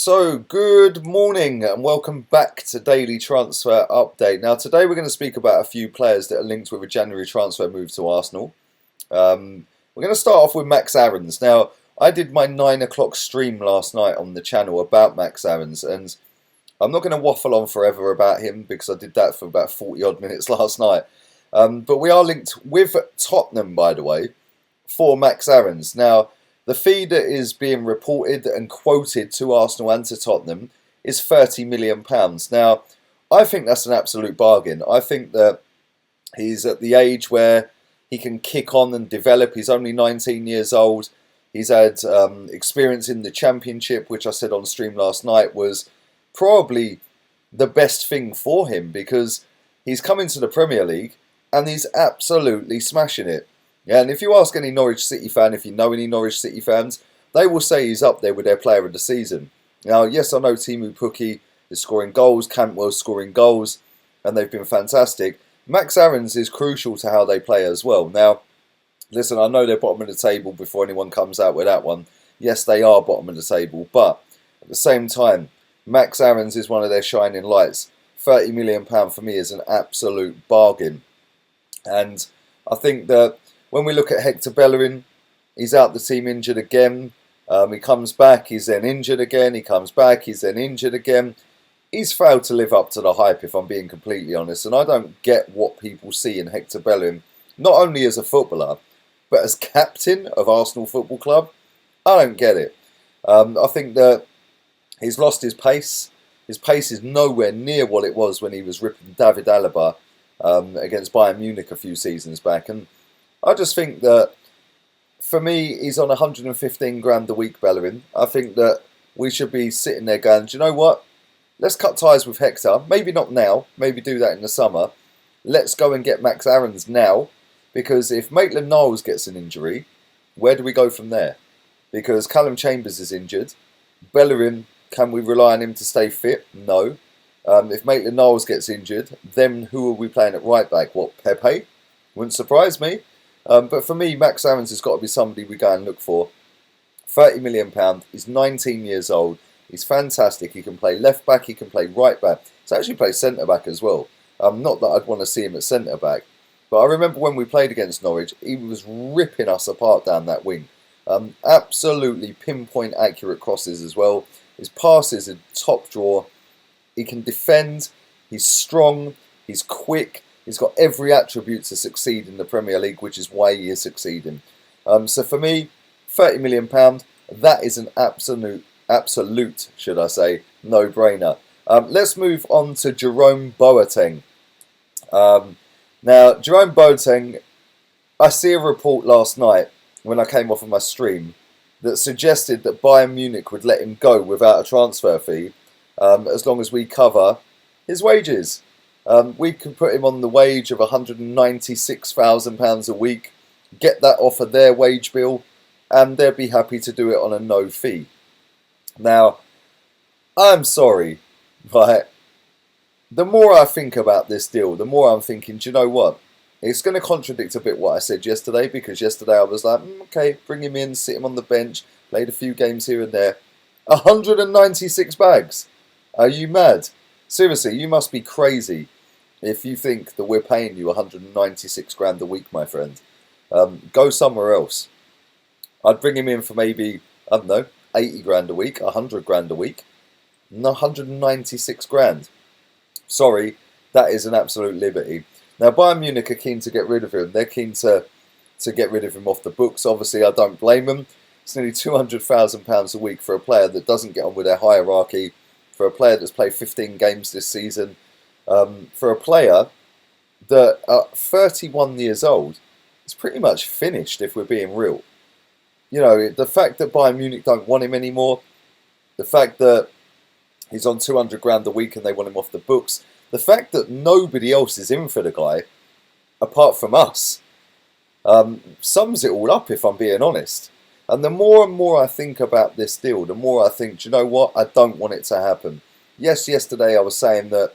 So, good morning and welcome back to Daily Transfer Update. Now, today we're going to speak about a few players that are linked with a January transfer move to Arsenal. We're going to start off with Max Aarons. Now, I did my 9 o'clock stream last night on the channel about Max Aarons, and I'm not going to waffle on forever about him because I did that for about 40 odd minutes last night. But we are linked with Tottenham, by the way, for Max Aarons. Now, the fee that is being reported and quoted to Arsenal and to Tottenham is £30 million. Now, I think that's an absolute bargain. I think that he's at the age where he can kick on and develop. He's only 19 years old. He's had experience in the Championship, which I said on stream last night was probably the best thing for him because he's come into the Premier League and he's absolutely smashing it. Yeah, and if you ask any Norwich City fan, if you know any Norwich City fans, they will say he's up there with their player of the season. Now, yes, I know Teemu Pukki is scoring goals, Cantwell's scoring goals, and they've been fantastic. Max Aarons is crucial to how they play as well. Now, listen, I know they're bottom of the table before anyone comes out with that one. Yes, they are bottom of the table, but at the same time, Max Aarons is one of their shining lights. £30 million for me is an absolute bargain. And I think that when we look at Hector Bellerin, he's out the team injured again. He comes back, he's then injured again. He comes back, he's then injured again. He's failed to live up to the hype, if I'm being completely honest. And I don't get what people see in Hector Bellerin, not only as a footballer, but as captain of Arsenal Football Club. I don't get it. I think that he's lost his pace. His pace is nowhere near what it was when he was ripping David Alaba against Bayern Munich a few seasons back. And I just think that, for me, he's on 115 grand a week, Bellerin. I think that we should be sitting there going, do you know what? Let's cut ties with Hector. Maybe not now. Maybe do that in the summer. Let's go and get Max Aarons now. Because if Maitland-Niles gets an injury, where do we go from there? Because Callum Chambers is injured. Bellerin, can we rely on him to stay fit? No. If Maitland-Niles gets injured, then who are we playing at right back? What, Pepe? Wouldn't surprise me. But for me, Max Aarons has got to be somebody we go and look for. £30 million. He's 19 years old. He's fantastic. He can play left back. He can play right back. He's actually played centre back as well. Not that I'd want to see him at centre back. But I remember when we played against Norwich, he was ripping us apart down that wing. Absolutely pinpoint accurate crosses as well. His passes are top drawer. He can defend. He's strong. He's quick. He's got every attribute to succeed in the Premier League, which is why he is succeeding. So for me, £30 million, that is an absolute, should I say, no-brainer. Let's move on to Jerome Boateng. Now, Jerome Boateng, I see a report last night when I came off of my stream that suggested that Bayern Munich would let him go without a transfer fee as long as we cover his wages. We could put him on the wage of £196,000 a week, get that off of their wage bill, and they'd be happy to do it on a no fee. Now, I'm sorry, but the more I think about this deal, the more I'm thinking, do you know what? It's going to contradict a bit what I said yesterday, because yesterday I was like, okay, bring him in, sit him on the bench, played a few games here and there. 196 bags. Are you mad? Seriously, you must be crazy if you think that we're paying you 196 grand a week, my friend. Go somewhere else. I'd bring him in for maybe, I don't know, 80 grand a week, 100 grand a week. 196 grand. Sorry, that is an absolute liberty. Now, Bayern Munich are keen to get rid of him. They're keen to get rid of him off the books. Obviously, I don't blame them. It's nearly £200,000 a week for a player that doesn't get on with their hierarchy, for a player that's played 15 games this season, for a player that at 31 years old is pretty much finished, if we're being real. You know, the fact that Bayern Munich don't want him anymore, the fact that he's on 200 grand a week and they want him off the books, the fact that nobody else is in for the guy, apart from us, sums it all up, if I'm being honest. And the more and more I think about this deal, the more I think, do you know what? I don't want it to happen. Yes, yesterday I was saying that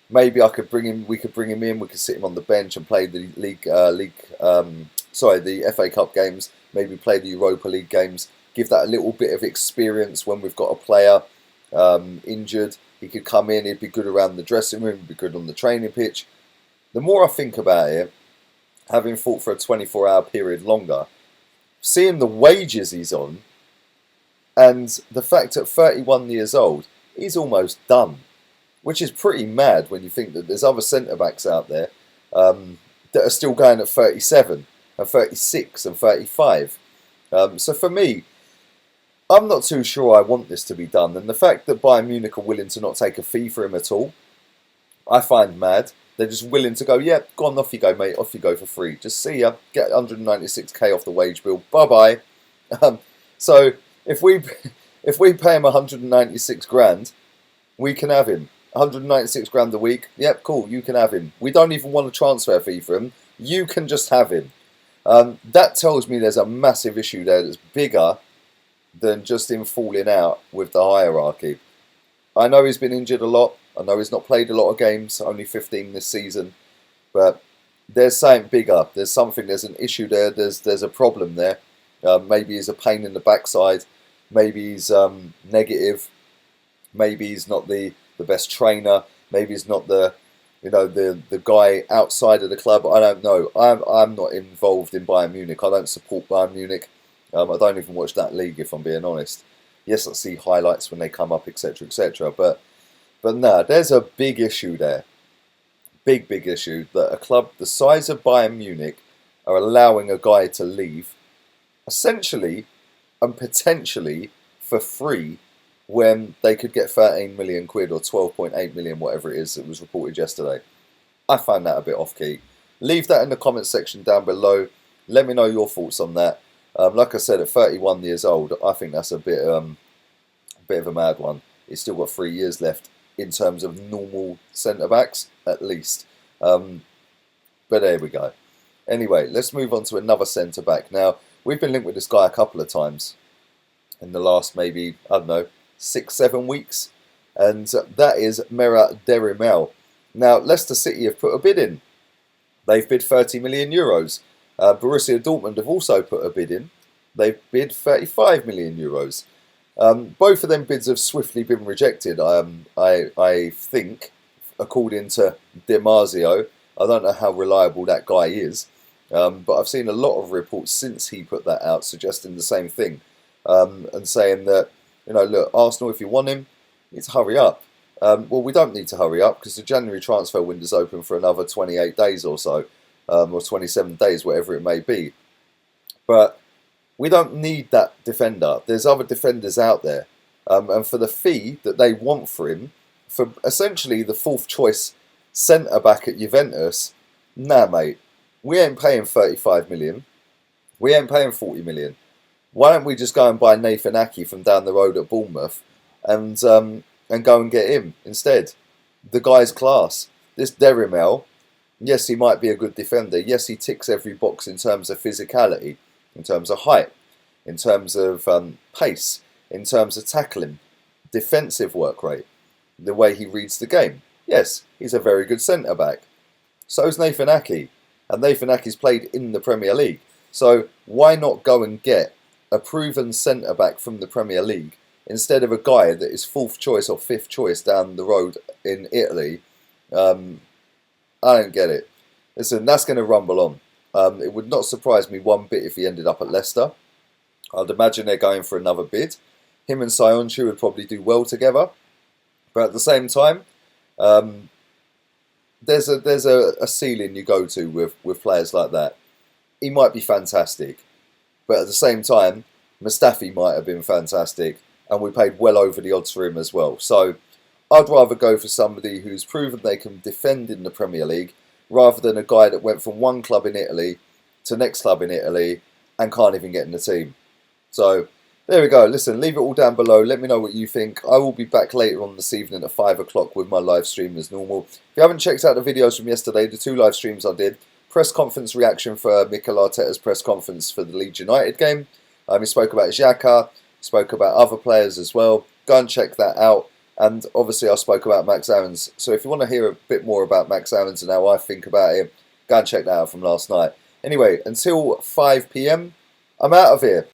maybe we could bring him in, we could sit him on the bench and play the the FA Cup games, maybe play the Europa League games, give that a little bit of experience when we've got a player injured. He could come in, he'd be good around the dressing room, he'd be good on the training pitch. The more I think about it, having fought for a 24-hour period longer, seeing the wages he's on, and the fact at 31 years old, he's almost done. Which is pretty mad when you think that there's other centre-backs out there that are still going at 37 and 36 and 35. So for me, I'm not too sure I want this to be done. And the fact that Bayern Munich are willing to not take a fee for him at all, I find mad. They're just willing to go, yeah, go on, off you go, mate, off you go for free. Just see ya, get 196k off the wage bill, bye-bye. So if we pay him 196 grand, we can have him. 196 grand a week, yep, cool, you can have him. We don't even want a transfer fee for him, you can just have him. That tells me there's a massive issue there that's bigger than just him falling out with the hierarchy. I know he's been injured a lot, I know he's not played a lot of games, only 15 this season, but there's something bigger, there's an issue there, there's a problem there. Maybe he's a pain in the backside, maybe he's negative, maybe he's not the best trainer, maybe he's not the guy outside of the club. I don't know. I'm not involved in Bayern Munich. I don't support Bayern Munich. I don't even watch that league, if I'm being honest. Yes, I see highlights when they come up, etc., etc. But no, there's a big issue there. Big issue that a club the size of Bayern Munich are allowing a guy to leave, essentially and potentially for free, when they could get 13 million quid or 12.8 million, whatever it is that was reported yesterday. I find that a bit off-key. Leave that in the comments section down below. Let me know your thoughts on that. Like I said, at 31 years old, I think that's a bit of a mad one. He's still got 3 years left in terms of normal centre-backs, at least. But there we go. Anyway, let's move on to another centre-back. Now, we've been linked with this guy a couple of times in the last maybe, I don't know, 6-7 weeks, and that is Jerome. Now, Leicester City have put a bid in. They've bid 30 million euros. Borussia Dortmund have also put a bid in. They've bid 35 million euros. Both of them bids have swiftly been rejected. I think, according to Di Marzio, I don't know how reliable that guy is, but I've seen a lot of reports since he put that out suggesting the same thing, and saying that, look, Arsenal, if you want him, you need to hurry up. Well, we don't need to hurry up because the January transfer window's open for another 28 days or so, or 27 days, whatever it may be. But we don't need that defender. There's other defenders out there. And for the fee that they want for him, for essentially the fourth choice centre-back at Juventus, nah, mate, we ain't paying 35 million. We ain't paying 40 million. Why don't we just go and buy Nathan Ake from down the road at Bournemouth and go and get him instead? The guy's class. This Jerome, yes, he might be a good defender. Yes, he ticks every box in terms of physicality, in terms of height, in terms of pace, in terms of tackling, defensive work rate, the way he reads the game. Yes, he's a very good centre-back. So is Nathan Ake. And Nathan Ake's played in the Premier League. So why not go and get a proven centre-back from the Premier League instead of a guy that is fourth choice or fifth choice down the road in Italy? I don't get it. Listen, that's going to rumble on. It would not surprise me one bit if he ended up at Leicester. I'd imagine they're going for another bid. Him and Sionchu would probably do well together. But at the same time, there's a ceiling you go to with players like that. He might be fantastic. But at the same time, Mustafi might have been fantastic, and we paid well over the odds for him as well. So I'd rather go for somebody who's proven they can defend in the Premier League, rather than a guy that went from one club in Italy to next club in Italy and can't even get in the team. So there we go. Listen, leave it all down below. Let me know what you think. I will be back later on this evening at 5 o'clock with my live stream as normal. If you haven't checked out the videos from yesterday, the 2 live streams I did, press conference reaction for Mikel Arteta's press conference for the Leeds United game. He spoke about Xhaka, spoke about other players as well. Go and check that out. And obviously I spoke about Max Aarons. So if you want to hear a bit more about Max Aarons and how I think about him, go and check that out from last night. Anyway, until 5 PM, I'm out of here.